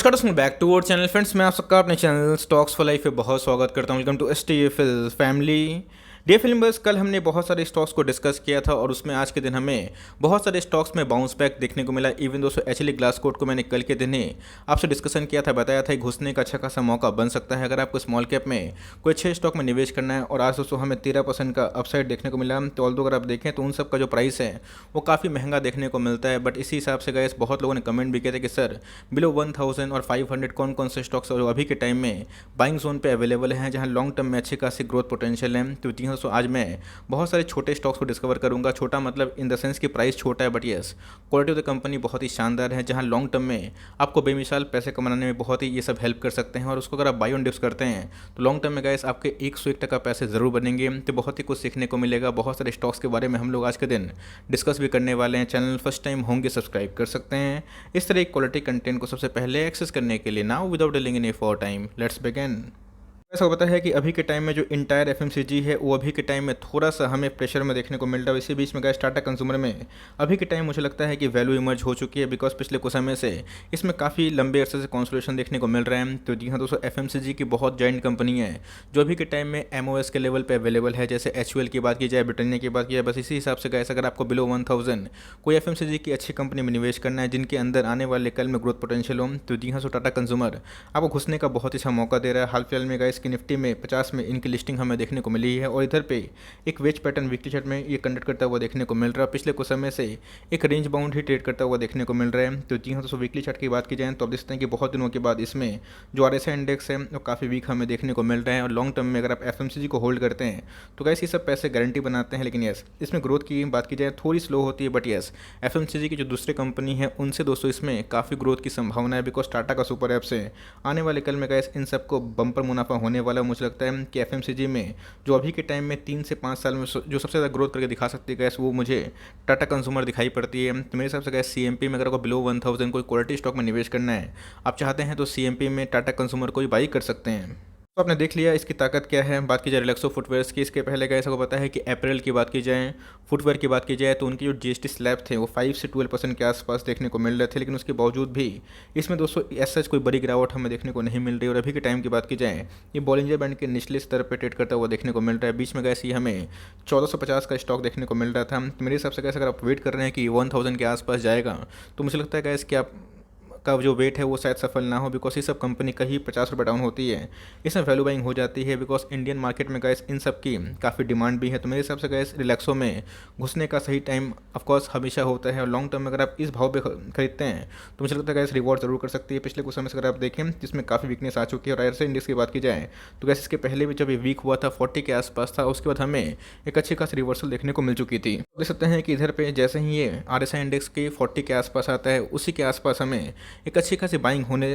नमस्कार दोस्तों, back to our channel friends. मैं आप सबका अपने चैनल स्टॉक्स फॉर लाइफ पे बहुत स्वागत करता हूं। Welcome to STFL family. Dear film buffs, कल हमने बहुत सारे स्टॉक्स को डिस्कस किया था और उसमें आज के दिन हमें बहुत सारे स्टॉक्स में बाउंस बैक देखने को मिला। इवन दोस्तों एक्चुअली ग्लास कोड को मैंने कल के दिन ही आपसे डिस्कशन किया था, बताया था घुसने का अच्छा खासा मौका बन सकता है अगर आपको स्मॉल कैप में कोई अच्छे स्टॉक में निवेश करना है। और आज दोस्तों हमें 13% का अपसाइड देखने को मिला। तो ऑल्दो अगर आप देखें तो उन सब का जो प्राइस है वो काफ़ी महंगा देखने को मिलता है। बट इसी हिसाब से गाइस बहुत लोगों ने कमेंट भी किए थे कि सर बिलो 1000 और 500 कौन कौन से स्टॉक्स जो अभी के टाइम में बाइंग जोन पे अवेलेबल हैं, जहां लॉन्ग टर्म में अच्छी खासी ग्रोथ पोटेंशियल है। तो जी हाँ दोस्तों, आज मैं बहुत सारे छोटे स्टॉक्स को डिस्कवर करूंगा। छोटा मतलब इन द सेंस कि प्राइस छोटा है, but yes quality of the company बहुत ही शानदार है, जहां लॉन्ग टर्म में आपको बेमिसाल पैसे कमाने में बहुत ही ये सब हेल्प कर सकते हैं। और उसको अगर आप बाई ऑन डिप्स करते हैं तो लॉन्ग टर्म में गाइस आपके 101% पैसे ज़रूर बनेंगे। तो बहुत ही कुछ सीखने को मिलेगा। बहुत सारे स्टॉक्स के बारे में हम लोग आज के दिन डिस्कस भी करने वाले हैं। चैनल फर्स्ट टाइम होंगे सब्सक्राइब कर सकते हैं इस तरह क्वालिटी कंटेंट को सबसे पहले एक्सेस करने के लिए। Now without delaying any for time, let's begin. ऐसा पता है कि अभी के टाइम में जो इंटायर FMCG है वो अभी के टाइम में थोड़ा सा हमें प्रेशर में देखने को मिल रहा है। इसी बीच में गाइस टाटा कंज्यूमर में अभी के टाइम मुझे लगता है कि वैल्यू इमर्ज हो चुकी है, बिकॉज पिछले कुछ समय से इसमें काफ़ी लंबे अरसे से कॉन्सोलेशन देखने को मिल रहा है। तो जी हाँ दोस्तों, FMCG की बहुत जॉइंट कंपनी है जो अभी के टाइम में MOS के लेवल पर अवेलेबल है। जैसे HUL की बात की जाए, ब्रिटानिया की बात की जाए, बस इसी हिसाब से गाइस अगर आपको बिलो 1000 कोई FMCG की अच्छी कंपनी में निवेश करना है जिनके अंदर आने वाले कल में ग्रोथ पोटेंशियल हो, तो जी हाँ सो टाटा कंज्यूमर आपको घुसने का बहुत ही अच्छा मौका दे रहा है। हाल फिलहाल में गाइस की निफ्टी में 50 में इनकी लिस्टिंग हमें देखने को मिली है और इधर पे एक वेज पैटर्न वीकली चार्ट में ये कंडक्ट करता हुआ देखने को मिल रहा है। पिछले कुछ समय से एक रेंज बाउंड ही ट्रेड करता हुआ देखने को मिल रहा है। तो जी हाँ दोस्तों, वीकली चार्ट की बात की जाए तो आप देखते हैं कि बहुत दिनों के बाद इसमें जो RSI इंडेक्स है वो काफ़ी वीक हमें देखने को मिल रहा है। और लॉन्ग टर्म में अगर आप FMCG को होल्ड करते हैं तो कैसे ये सब पैसे गारंटी बनाते हैं। लेकिन यस, इसमें ग्रोथ की बात की जाए थोड़ी स्लो होती है, बट यस FMCG की जो दूसरे कंपनी है उनसे दोस्तों इसमें काफ़ी ग्रोथ की संभावना है, बिकॉज टाटा का सुपर ऐप से आने वाले कल में गैस इन सबको बम्पर मुनाफा होने वाला। मुझे लगता है कि FMCG में जो अभी के टाइम में 3 से 5 साल में जो सबसे ज़्यादा ग्रोथ करके दिखा सकती है गैस, वो मुझे टाटा कंज्यूमर दिखाई पड़ती है। तो मेरे हिसाब से गैस CMP में अगर आपको बिलो 1000 कोई क्वालिटी स्टॉक में निवेश करना है, आप चाहते हैं तो CMP में टाटा कंज्यूमर को ही बाई कर सकते हैं। तो आपने देख लिया इसकी ताकत क्या है। बात की जाए रिलैक्सो फुटवेयर्स की, इसके पहले कैसा को पता है कि अप्रैल की बात की जाए, फुटवेयर की बात की जाए तो उनकी जो GST स्लैब थे वो 5 से 12% के आसपास देखने को मिल रहे थे। लेकिन उसके बावजूद भी इसमें दोस्तों ऐसा कोई बड़ी गिरावट हमें देखने को नहीं मिल रही। और अभी के टाइम की बात की जाए ये बॉलिंजर बैंड के निचले स्तर पर ट्रेड करता हुआ देखने को मिल रहा है। बीच में गैस ये हमें 1450 का स्टॉक देखने को मिल रहा था। तो मेरे हिसाब से गैस अगर आप वेट कर रहे हैं कि 1000 के आसपास जाएगा तो मुझे लगता है गैस कि आप का जो वेट है वो शायद सफल ना हो, बिकॉज ये सब कंपनी कहीं 50 रुपये डाउन होती है, इसमें वैल्यू बाइंग हो जाती है। बिकॉज इंडियन मार्केट में गैस इन सब की काफ़ी डिमांड भी है। तो मेरे हिसाब से गैस रिलैक्सो में घुसने का सही टाइम ऑफकोर्स हमेशा होता है। और लॉन्ग टर्म में अगर आप इस भाव पे खरीदते हैं तो मुझे लगता है गैस रिवॉर्ड जरूर कर सकती है। पिछले कुछ समय से अगर आप देखें जिसमें काफ़ी वीकनेस आ चुकी है। और RSI इंडेक्स की बात की जाए तो गैस इसके पहले भी जब ये वीक हुआ था 40 के आसपास था, उसके बाद हमें एक अच्छी खासी रिवर्सल देखने को मिल चुकी थी। देख सकते हैं कि इधर पे जैसे ही ये RSI इंडेक्स के 40 के आसपास आता है, उसी के आसपास हमें एक अच्छी खासी बाइंग होने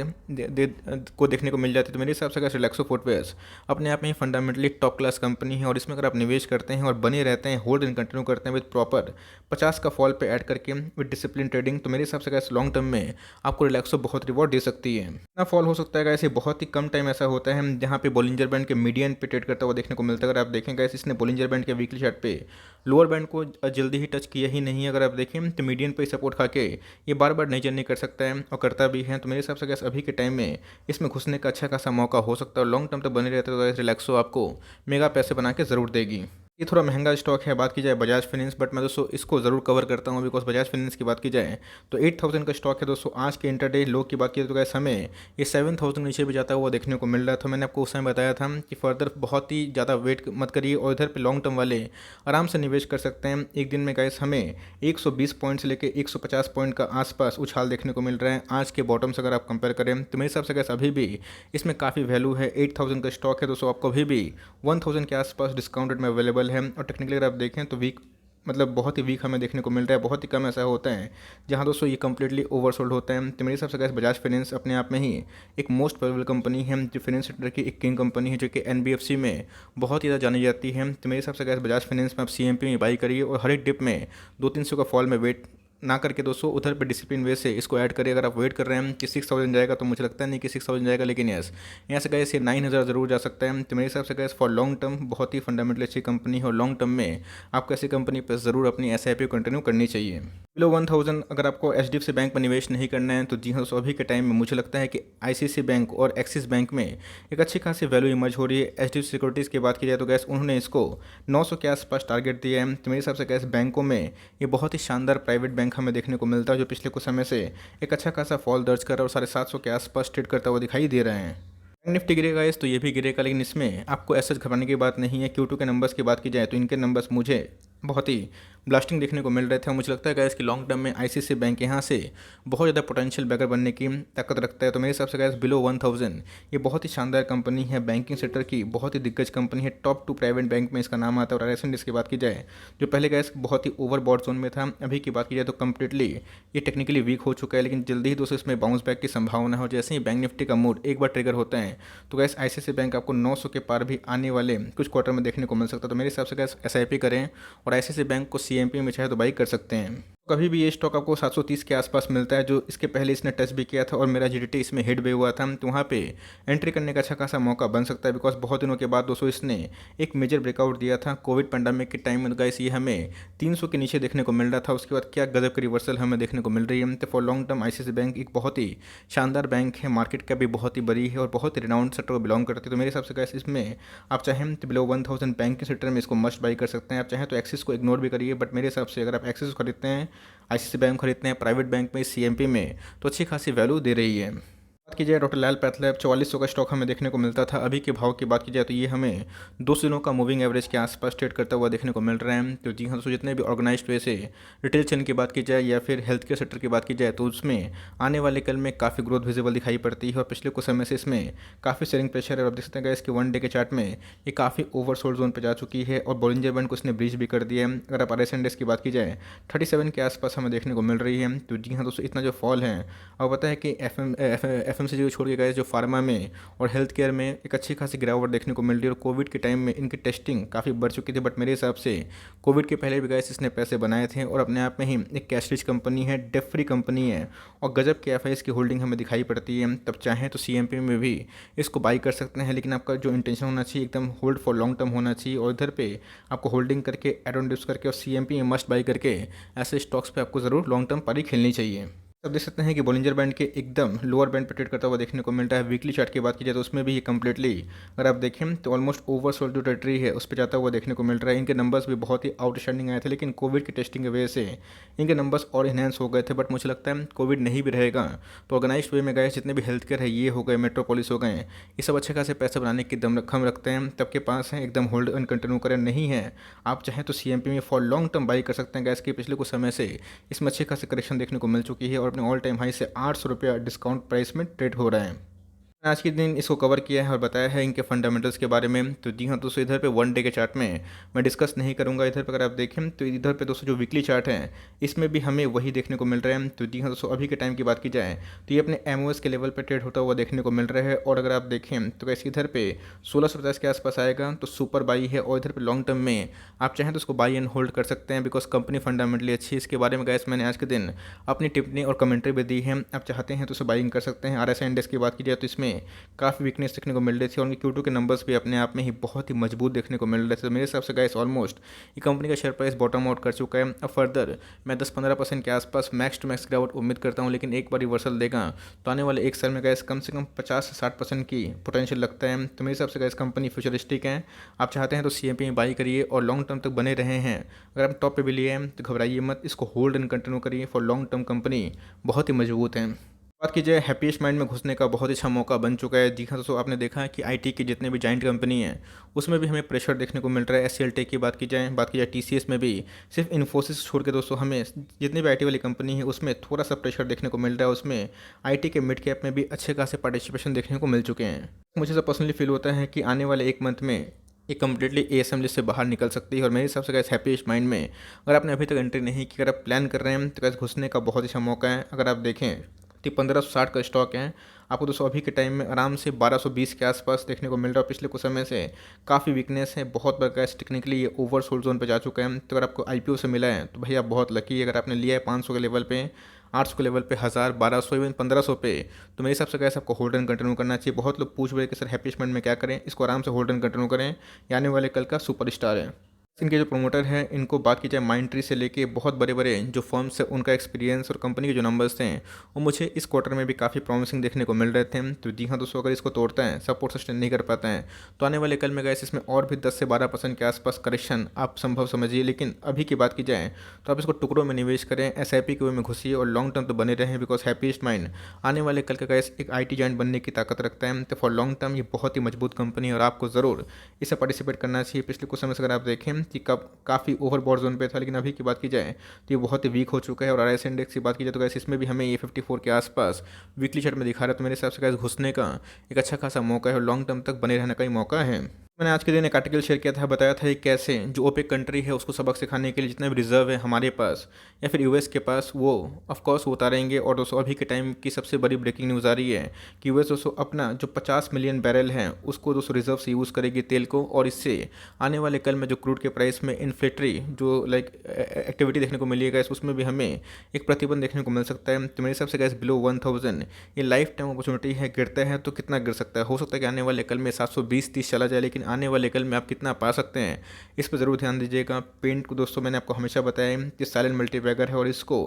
को देखने को मिल जाती है। तो मेरे हिसाब से अगर रिलैक्सो फुटवेयर्स अपने आप में ही फंडामेंटली टॉप क्लास कंपनी है। और इसमें अगर आप निवेश करते हैं और बने रहते हैं, होल्ड एंड कंटिन्यू करते हैं विद प्रॉपर 50 का फॉल पे ऐड करके विद डिसिप्लिन ट्रेडिंग, तो मेरे हिसाब से गैस लॉन्ग टर्म में आपको रिलैक्सो बहुत रिवॉर्ड दे सकती है। ना फॉल हो सकता है गैस, ये बहुत ही कम टाइम ऐसा होता है जहाँ पे बॉलिंजर बैंड के मीडियन पे ट्रेड करता हुआ देखने को मिलता है। अगर आप देखें गैस इसने बॉलिंजर बैंड के वीकली चार्ट पे लोअर बैंड को जल्दी ही टच किया ही नहीं। अगर आप देखें तो मीडियन पे सपोर्ट खा के ये बार बार नहीं जर्नी कर सकता है और करता भी है। तो मेरे हिसाब से गैस अभी के टाइम में इसमें घुसने का अच्छा खासा मौका हो सकता है। और लॉन्ग टर्म तक बने रहते तो रिलैक्सो आपको मेगा पैसे बना के ज़रूर देगी। ये थोड़ा महंगा स्टॉक है। बात की जाए बजाज फाइनेंस, बट मैं दोस्तों इसको ज़रूर कवर करता हूँ, बिकॉज बजाज फाइनेंस की बात की जाए तो 8000 का स्टॉक है दोस्तों। आज के इंटरडे लो की बात की तो गैस हमें ये 7000 नीचे भी जाता हुआ देखने को मिल रहा था। मैंने आपको उस समय बताया था कि फर्दर बहुत ही ज़्यादा वेट मत करिए और इधर पे लॉन्ग टर्म वाले आराम से निवेश कर सकते हैं। एक दिन में गैस हमें 120 पॉइंट से लेकर 150 पॉइंट का आसपास उछाल देखने को मिल रहा है आज के बॉटम से अगर आप कंपेयर करें। तो मेरे हिसाब से गैस अभी भी इसमें काफ़ी वैल्यू है। 8000 का स्टॉक है दोस्तों, आपको अभी भी 1000 के आसपास डिस्काउंटेड में अवेलेबल है। और टेक्निकली अगर आप देखें तो वीक मतलब बहुत ही वीक हमें देखने को मिल रहा है। बहुत ही कम ऐसा होता है जहां दोस्तों ये कम्प्लीटली ओवरसोल्ड होता है। तो मेरे हिसाब से गैस बजाज फाइनेंस अपने आप में ही एक मोस्ट वैल्यूएबल कंपनी है, जो फाइनेंस सेक्टर की एक किंग कंपनी है, जो कि NBFC में बहुत ही ज़्यादा जानी जाती है। तो मेरे हिसाब से गैस बजाज फाइनेंस में आप CMP में बाई करिए और हर एक डिप में 200-300 का फॉल में वेट ना करके दोस्तों उधर पे डिसिप्लिन वे से इसको ऐड करिए। अगर आप वेट कर रहे हैं कि 6000 जाएगा, तो मुझे लगता नहीं कि 6000 जाएगा, लेकिन यस यहाँ से गैस ये 9000 ज़रूर जा सकता है। तो मेरे हिसाब से गैस फॉर लॉन्ग टर्म बहुत ही फंडामेंटली अच्छी कंपनी है, और लॉन्ग टर्म में आपको ऐसी कंपनी पर ज़रूर अपनी SIP कंटिन्यू करनी चाहिए। बिलो 1000 अगर आपको HDFC बैंक में निवेश नहीं करना है, तो जी हाँ दोस्तों, अभी के टाइम में मुझे लगता है कि ICICI बैंक और एक्सिस बैंक में एक अच्छी खासी वैल्यू इमर्ज हो रही है। HDFC सिक्योरिटीज़ की बात की जाए तो गैस उन्होंने इसको 900 के आसपास टारगेट दिया है। तो मेरे हिसाब से गैस बैंकों में ये बहुत ही शानदार प्राइवेट बैंक हमें देखने को मिलता है, जो पिछले कुछ समय से एक अच्छा खासा फॉल दर्ज कर रहा है और 750 के आसपास ट्रेड करता हुआ दिखाई दे रहे हैं। बैंक निफ्टी गिरेगा इस तो ये भी गिरेगा, लेकिन इसमें आपको ऐसा घबराने की बात नहीं है। Q2 के नंबर्स की बात की जाए तो इनके नंबर्स मुझे बहुत ही ब्लास्टिंग देखने को मिल रहे थे, और मुझे लगता है गैस कि लॉन्ग टर्म में ICICI बैंक यहाँ से बहुत ज़्यादा पोटेंशियल बैकर बनने की ताकत रखता है। तो मेरे हिसाब से गैस बिलो 1000 ये बहुत ही शानदार कंपनी है, बैंकिंग सेक्टर की बहुत ही दिग्गज कंपनी है, टॉप 2 प्राइवेट बैंक में इसका नाम आता है। और RSNDs की बात की जाए जो पहले गैस बहुत ही ओवरबॉट जोन में था, अभी की बात की जाए तो कम्प्लीटली ये टेक्निकली वीक हो चुका है, लेकिन जल्दी ही दोस्तों इसमें बाउंस बैक की संभावना है। और जैसे ही बैंक निफ्टी का मूड एक बार ट्रिगर होता है, तो गैस ICICI बैंक आपको 900 के पार भी आने वाले कुछ क्वार्टर में देखने को मिल सकता है। तो मेरे हिसाब से गैस SIP करें, और ICICI बैंक को CMP में चाहे तो बाई कर सकते हैं। कभी भी ये स्टॉक आपको 730 के आसपास मिलता है, जो इसके पहले इसने टच भी किया था, और मेरा GDT इसमें हिट भी हुआ था, तो वहाँ पे एंट्री करने का अच्छा खासा मौका बन सकता है। बिकॉज बहुत दिनों के बाद दोस्तों इसने एक मेजर ब्रेकआउट दिया था कोविड पेंडेमिक के टाइम में। गाइस ये हमें 300 के नीचे देखने को मिल रहा था, उसके बाद क्या गजब की रिवर्सल हमें देखने को मिल रही है। तो for long term ICICI bank एक बहुत ही शानदार बैंक है, मार्केट कैप भी बहुत ही बड़ी है, और बहुत ही रिनाउंड सेक्टर को बिलोंग करती है। तो मेरे हिसाब से गाइस इसमें आप चाहें तो बिलो 1000 बैंकिंग सेक्टर में इसको मस्ट बाई कर सकते हैं। आप चाहें तो एक्सिस को इग्नोर भी करिए, बट मेरे हिसाब से अगर आप एक्सिस खरीदते हैं, ICICI बैंक खरीदते हैं प्राइवेट बैंक में, CMP में, तो अच्छी खासी वैल्यू दे रही है। बात की जाए डॉक्टर लाल पैथलैब 4400 का स्टॉक हमें देखने को मिलता था। अभी के भाव की बात की जाए तो ये हमें 2 दिनों का मूविंग एवरेज के आसपास ट्रेड करता हुआ देखने को मिल रहा है। तो जी हाँ दोस्तों, जितने भी ऑर्गेनाइज्ड वे से रिटेल चेन की बात की जाए या फिर हेल्थ केयर सेक्टर की बात की जाए, तो उसमें आने वाले कल में काफ़ी ग्रोथ विजिबल दिखाई पड़ती है, और पिछले कुछ समय से इसमें काफ़ी सेलिंग प्रेशर है। और आप देख सकते हैं इसके 1 डे के चार्ट में ये काफ़ी ओवरसोल्ड जोन पर जा चुकी है, और बॉलिंजर बैंड को इसने ब्रीच भी कर दिया है। अगर आप RSNDs की बात की जाए 37 के आसपास हमें देखने को मिल रही है। तो जी हाँ दोस्तों, इतना जो फॉल है, और पता है कि FMCG को छोड़ के गए जो फार्मा में और हेल्थ केयर में एक अच्छी खासी गिरावट देखने को मिल रही है। और कोविड के टाइम में इनकी टेस्टिंग काफ़ी बढ़ चुकी थी, बट मेरे हिसाब से कोविड के पहले भी गैस इसने पैसे बनाए थे, और अपने आप में ही एक कैश रिच कंपनी है, डेट फ्री कंपनी है, और गजब के FIs की होल्डिंग हमें दिखाई पड़ती है। तब चाहें तो CMP में भी इसको बाई कर सकते हैं, लेकिन आपका जो इंटेंशन होना चाहिए एकदम होल्ड फॉर लॉन्ग टर्म होना चाहिए, और इधर पे आपको होल्डिंग करके एड ऑन डिप्स करके और CMP में मस्ट बाई करके ऐसे स्टॉक्स पे आपको ज़रूर लॉन्ग टर्म पारी खेलनी चाहिए। अब देख सकते हैं कि बॉलिंजर बैंड के एकदम लोअर बैंड पर ट्रेड करता हुआ देखने को मिलता है। वीकली चार्ट की बात की जाए तो उसमें भी ये कम्प्लीटली अगर आप देखें तो ऑलमोस्ट ओवरसोल्ड जो टेरिटरी है उस पर जाता हुआ देखने को मिल रहा है। इनके नंबर्स भी बहुत ही आउटस्टैंडिंग आए थे, लेकिन कोविड की टेस्टिंग की वजह से इनके नंबर्स और इन्हेंस हो गए थे। बट मुझे लगता है कोविड नहीं भी रहेगा तो ऑर्गेनाइज वे में गए जितने भी हेल्थ केयर है, ये हो गए, मेट्रोपोलिस हो गए, ये सब अच्छे खासे पैसे बनाने की दम रखते हैं, तब के पास हैं एकदम होल्ड एंड कंटिन्यू करें। नहीं है आप चाहें तो CMP में फॉर लॉन्ग टर्म बाई कर सकते हैं। गैस के पिछले कुछ समय से इसमें अच्छी खासी करेक्शन देखने को मिल चुकी है, और अपने ऑल टाइम हाई से 800 रुपया डिस्काउंट प्राइस में ट्रेड हो रहा है। आज के दिन इसको कवर किया है और बताया है इनके फंडामेंटल्स के बारे में। तो जी हाँ दोस्तों, इधर पे 1 डे के चार्ट में मैं डिस्कस नहीं करूंगा। इधर पे अगर आप देखें तो इधर पे दोस्तों जो वीकली चार्ट है इसमें भी हमें वही देखने को मिल रहा है। तो जी हाँ दोस्तों, अभी के टाइम की बात की जाए तो ये अपने MOS के लेवल पर ट्रेड होता हुआ देखने को मिल रहा है। और अगर आप देखें तो कैसे इधर पे 1650 के आसपास आएगा तो सुपर बाई है, और इधर पे लॉन्ग टर्म में आप चाहें तो उसको बाई एंड होल्ड कर सकते हैं, बिकॉज कंपनी फंडामेंटली अच्छी है। इसके बारे में गैस मैंने आज के दिन अपनी टिप्पणी और कमेंट्री भी दी है, आप चाहते हैं तो उसे बाइंग कर सकते हैं। RSI की बात की जाए तो इसमें काफ़ी वीकनेस देखने को मिल रही थी, और उनके Q2 के नंबर्स भी अपने आप में ही बहुत ही मजबूत देखने को मिल रहे थे। तो मेरे हिसाब से गाइस ऑलमोस्ट ये कंपनी का शेयर प्राइस बॉटम आउट कर चुका है। अब फर्दर मैं 10-15% के आसपास मैक्स टू मैक्स गिरावट उम्मीद करता हूँ, लेकिन एक बार रिवर्सल देगा तो आने वाले एक साल में गाइस कम से कम 50 से 60% की पोटेंशियल लगता है। तो मेरे हिसाब से गाइस कंपनी फ्यूचरिस्टिक है, आप चाहते हैं तो CMP में बाई करिए और लॉन्ग टर्म तक बने रहे हैं। अगर आप टॉप पे भी लिए हैं तो घबराइए मत, इसको होल्ड एंड कंटिन्यू करिए, फॉर लॉन्ग टर्म कंपनी बहुत ही मजबूत है। बात की जाए हैप्पीएस्ट माइंड में घुसने का बहुत अच्छा मौका बन चुका है। जी हाँ दोस्तों, आपने देखा है कि IT की जितने भी जाइंट कंपनी हैं उसमें भी हमें प्रेशर देखने को मिल रहा है। SCL टेक की बात की जाए TCS में भी सिर्फ इन्फोसिस छोड़ के दोस्तों हमें जितनी भी IT वाली कंपनी है उसमें थोड़ा सा प्रेशर देखने को मिल रहा है। उसमें IT के मिड कैप में भी अच्छे खासे पार्टिसिपेशन देखने को मिल चुके हैं। मुझे तो पर्सनली फील होता है कि आने वाले एक मंथ में ये कम्प्लीटली ASM लिस्ट से बाहर निकल सकती है। और मेरे हिसाब से गैस हैप्पीएस्ट माइंड में अगर आपने अभी तक एंट्री नहीं की, अगर आप प्लान कर रहे हैं तो गैस घुसने का बहुत अच्छा मौका है। अगर आप देखें तो 1560 का स्टॉक है। आपको दोस्तों अभी के टाइम में आराम से 1220 के आसपास देखने को मिल रहा है। पिछले कुछ समय से काफ़ी वीकनेस है, बहुत बार कैश टेक्निकली ये ओवर सोल्ड जोन पे जा चुका है। तो अगर आपको आईपीओ से मिला है तो भाई आप बहुत लकी है। अगर आपने लिया है 500 के लेवल पे, 800 के लेवल पे, 1000, 1200, इवन 1500 पे, तो मेरे हिसाब से कैसे आपको होल्ड एंड कंटिन्यू करना चाहिए। बहुत लोग पूछ रहे हैं कि सर हैप्पी स्पेंड में क्या करें, इसको आराम से होल्ड एंड कंटिन्यू करें, ये आने वाले कल का सुपरस्टार है। इनके जो प्रमोटर हैं इनको बात की जाए माइंड ट्री से लेके बहुत बड़े बड़े जो फर्म्स हैं उनका एक्सपीरियंस और कंपनी के जो नंबर्स थे वो मुझे इस क्वार्टर में भी काफ़ी प्रॉमिसिंग देखने को मिल रहे थे। तो जी हाँ दोस्तों, अगर इसको तोड़ता है, सपोर्ट सस्टेन नहीं कर पाता है, तो आने वाले कल में गैस इसमें और भी 10 से 12% के आसपास करेक्शन आप संभव समझिए। लेकिन अभी की बात की जाए तो आप इसको टुकड़ों में निवेश करें, एसआईपी के वे में घुसिए और लॉन्ग टर्म तो बने रहें। बिकॉज हैप्पीस्ट माइंड आने वाले कल का गैस एक IT जाइंट बनने की ताकत रखता है। तो फॉर लॉन्ग टर्म ये बहुत ही मजबूत कंपनी है और आपको ज़रूर इसे पार्टिसिपेट करना चाहिए। पिछले कुछ समय से अगर आप देखें कि कब काफ़ी ओवरबॉट जोन पे था, लेकिन अभी की बात की जाए तो ये बहुत ही वीक हो चुका है। और RSI इंडेक्स की बात की जाए तो गैस इसमें भी हमें ये 54 के आसपास वीकली चार्ट में दिखा रहा है। तो मेरे हिसाब से गैस घुसने का एक अच्छा खासा मौका है और लॉन्ग टर्म तक बने रहने का ही मौका है। मैंने आज के दिन एक आर्टिकल शेयर किया था, बताया था कि कैसे जो ओपेक कंट्री है उसको सबक सिखाने के लिए जितने भी रिजर्व है हमारे पास या फिर यूएस के पास, वो ऑफकोर्स वो उतारेंगे। और दोस्तों अभी के टाइम की सबसे बड़ी ब्रेकिंग न्यूज़ आ रही है कि यूएस दोस्तों अपना जो 50 मिलियन बैरल है उसको दोस्तों रिजर्व से यूज़ करेगी तेल को। और इससे आने वाले कल में जो क्रूड के प्राइस में इन्फ्लेटरी जो एक्टिविटी देखने को मिली है गैस, उसमें भी हमें एक प्रतिबंध देखने को मिल सकता है। तो मेरे हिसाब से गैस बिलो 1000 ये लाइफ टाइम अपॉर्चुनिटी है। गिरता है तो कितना गिर सकता है, हो सकता है कि आने वाले कल में 720-30 चला जाए, लेकिन आने वाले कल में आप कितना पा सकते हैं इस पर ज़रूर ध्यान दीजिएगा। पेंट को दोस्तों मैंने आपको हमेशा बताया कि साइलेंट मल्टीबैगर है और इसको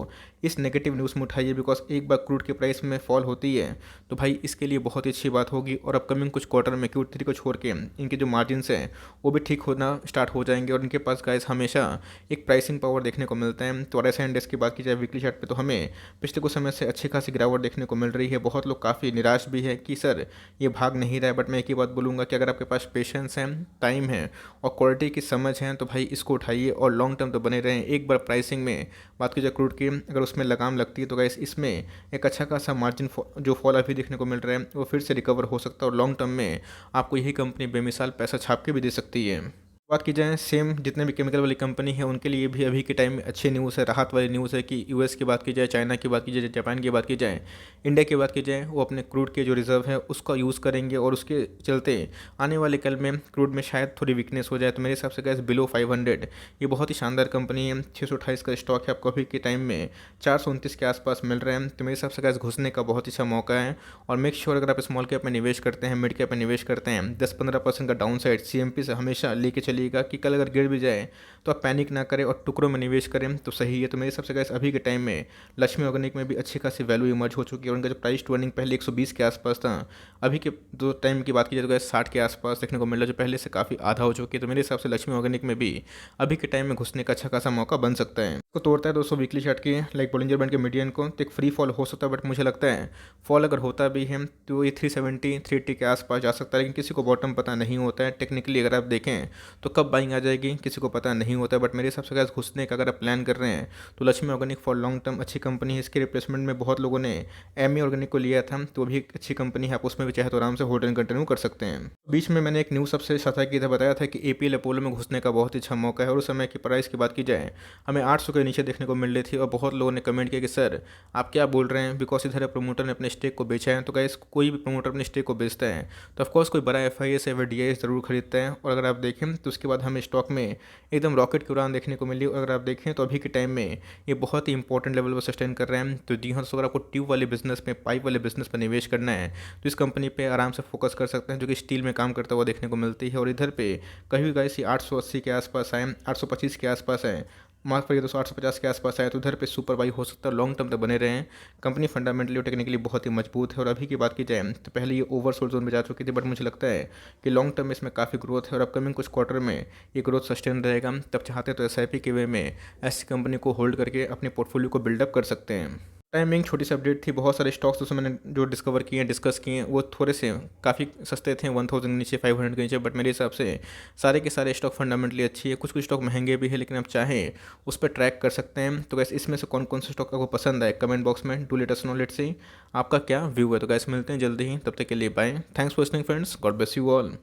इस नेगेटिव न्यूज़ में उठाइए। बिकॉज एक बार क्रूड के प्राइस में फॉल होती है तो भाई इसके लिए बहुत ही अच्छी बात होगी। और अपकमिंग कुछ क्वार्टर में Q3 को छोड़ के इनके जो मार्जिन्स हैं वो भी ठीक होना स्टार्ट हो जाएंगे और इनके पास गाइस हमेशा एक प्राइसिंग पावर देखने को मिलता है। तो RSI इंडेक्स की बात की जाए वीकली चार्ट पे तो हमें पिछले कुछ समय से अच्छी खासी गिरावट देखने को मिल रही है। बहुत लोग काफ़ी निराश भी है कि सर ये भाग नहीं रहा है। बट मैं एक ही बात बोलूँगा कि अगर आपके पास पेशेंस है, टाइम है और क्वालिटी की समझ है तो भाई इसको उठाइए और लॉन्ग टर्म तो बने रहें। एक बार प्राइसिंग में बात की जाए क्रूड की, अगर उसमें लगाम लगती है तो गाइस इसमें एक अच्छा खासा मार्जिन जो फॉल अभी देखने को मिल रहा है वो फिर से रिकवर हो सकता है और लॉन्ग टर्म में आपको यही कंपनी बेमिसाल पैसा छाप के भी दे सकती है। बात की जाए सेम जितने भी केमिकल वाली कंपनी है उनके लिए भी अभी के टाइम में अच्छी न्यूज़ है, राहत वाली न्यूज़ है कि यूएस की बात की जाए, चाइना की बात की जाए, जापान की बात की जाए, इंडिया की बात की जाए, वो अपने क्रूड के जो रिजर्व है उसका यूज़ करेंगे और उसके चलते आने वाले कल में क्रूड में शायद थोड़ी वीकनेस हो जाए। तो मेरे हिसाब से गैस बिलो 500 ये बहुत ही शानदार कंपनी है। 628 का स्टॉक है, आपको अभी के टाइम में 429 के आसपास मिल रहे हैं। तो मेरे हिसाब से गैस घुसने का बहुत अच्छा मौका है। और मेक श्योर अगर आप स्मॉल कैप में निवेश करते हैं, मिड कैप में निवेश करते हैं, 10-15% का डाउन साइड CMP से हमेशा लेके चलिएगा कि कल अगर गिर भी जाए तो आप पैनिक ना करें और टुकड़ों में निवेश करें तो सही है। तो मेरे हिसाब से गैस अभी के टाइम में लक्ष्मी ऑर्गेनिक में भी अच्छी खासी वैल्यू इमर्ज हो चुकी है और उनका जो प्राइस टू अर्निंग पहले 120 के आसपास था, अभी के दो टाइम की बात की जाए तो गैस 60 के आसपास देखने को मिल रहा है, जो पहले से काफ़ी आधा हो चुकी है। तो मेरे हिसाब से लक्ष्मी ऑर्गेनिक में भी अभी के टाइम में घुसने का अच्छा खासा मौका बन सकता है। तो तोड़ता है दोस्तों वीकली चार्ट की लाइक बोलिंजर बैंड के मीडियन को, तो एक फ्री फॉल हो सकता है। बट मुझे लगता है फॉल अगर होता भी है तो ये 370-380 के आसपास जा सकता है। लेकिन किसी को बॉटम पता नहीं होता है टेक्निकली, अगर आप देखें तो कब बाइंग आ जाएगी किसी को पता नहीं होता है। बट मेरे हिसाब से गैस घुसने का अगर आप प्लान कर रहे हैं तो Lakshmi organic for long term अच्छी कंपनी है। इसके रिप्लेसमेंट में बहुत लोगों ने एमी ऑर्गेनिक को लिया था, तो भी एक अच्छी कंपनी है, आप उसमें भी चाहे तो आराम से होल्ड एंड कंटिन्यू कर सकते हैं। बीच में मैंने एक न्यूज़ सबसे साझा की था, बताया था कि APL अपोलो में घुसने का बहुत ही अच्छा मौका है। और उस समय की प्राइस की बात की जाए हमें 800 के नीचे देखने को मिल रही थी और बहुत लोगों ने कमेंट किया कि सर आप क्या बोल रहे हैं, बिकॉज इधर प्रमोटर ने अपने स्टेक को बेचा है। तो गाइस कोई भी प्रमोटर अपने स्टेक को बेचता है तो ऑफकोर्स कोई बड़ा FIS या DIS ज़रूर खरीदता है। और अगर आप देखें तो उसके बाद हमें स्टॉक में एकदम रॉकेट की उड़ान देखने को मिली। अगर आप देखें तो अभी के टाइम में ये बहुत ही इंपॉर्टेंट लेवल पर सस्टेन कर रहे हैं। तो जी हाँ, अगर आपको ट्यूब वाले बिजनेस में, पाइप वाले बिजनेस पर निवेश करना है तो इस कंपनी पे आराम से फोकस कर सकते हैं, जो कि स्टील में काम करता हुआ देखने को मिलती है। और इधर पे कहीं भी गाइस ये 880 के आसपास आए, 825 के आसपास आए, मार्क करिए दोस्तों 850 के आसपास आए, तो उधर पे सुपर बाई हो सकता है, लॉन्ग टर्म तक बने रहें। कंपनी फंडामेंटली और टेक्निकली बहुत ही मजबूत है। और अभी की बात की जाए तो पहले ये ओवरसोल्ड जोन में जा चुकी थी, बट मुझे लगता है कि लॉन्ग टर्म में इसमें काफ़ी ग्रोथ है और अपकमिंग कुछ क्वार्टर में ये ग्रोथ सस्टेन रहेगा। तब चाहते तो SIP के वे में ऐसी कंपनी को होल्ड करके अपने पोर्टफोलियो को बिल्डअप कर सकते हैं। टाइमिंग छोटी सी अपडेट थी, बहुत सारे स्टॉक्स उसमें मैंने जो डिस्कवर किए हैं, डिस्कस किए हैं, वो थोड़े से काफ़ी सस्ते थे, 1000 के नीचे, 500 के नीचे। बट मेरे हिसाब से सारे के सारे स्टॉक फंडामेंटली अच्छी है। कुछ कुछ स्टॉक महंगे भी है, लेकिन आप चाहें उस पर ट्रैक कर सकते हैं। तो गैस इसमें से कौन कौन से स्टॉक आपको पसंद आए कमेंट बॉक्स में do let us know, let's see आपका क्या व्यू है। तो गैस मिलते हैं जल्दी ही, तब तक के लिए bye. Thanks for listening friends, God bless you all.